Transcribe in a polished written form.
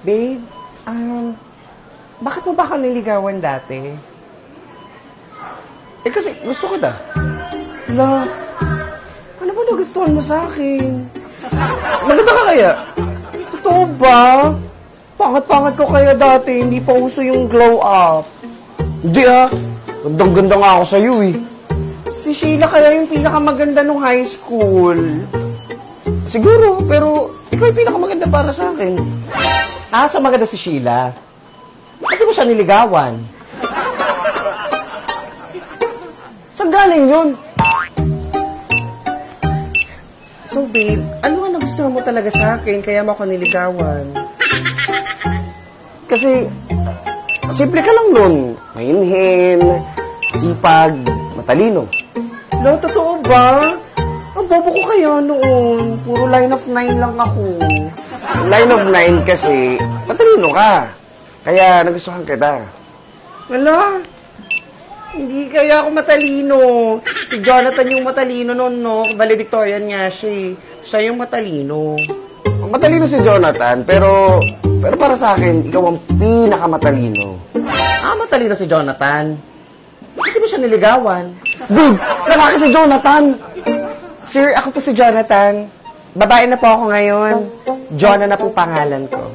Babe, bakit mo ba ka niligawan dati? Kasi gusto ko da. Wala. Ano ba nagustuhan mo sa akin? Maganda ka kaya? Totoo ba? Pangat-pangat ko kaya dati, hindi pa uso yung glow up. Hindi gandang-ganda nga ako sa'yo eh. Si Sheila kaya yung pinakamaganda nung high school. Siguro, pero ikaw yung pinakamaganda para sa akin. Sa maganda si Sheila. Bakit mo siya niligawan? Saan galing yun? So babe, ano nga nagustuhan mo talaga sa akin kaya mo ako niligawan? Kasi, simple ka lang nun. Mainhin, sipag, matalino. No, totoo ba? Ang bobo ko kaya noon. Puro line of 9 lang ako. Line of 9 kasi, matalino ka. Kaya nagustuhan kita. Wala. Hindi kaya ako matalino. Si Jonathan yung matalino noon, no? Valedictorian nga siya eh. Siya yung matalino. Matalino si Jonathan, pero para sa akin, ikaw ang pinakamatalino. Matalino si Jonathan. Bakit mo siya niligawan? Dude, lalaki si Jonathan. Sir, ako po si Jonathan. Babae na po ako ngayon. Jonah na po pangalan ko.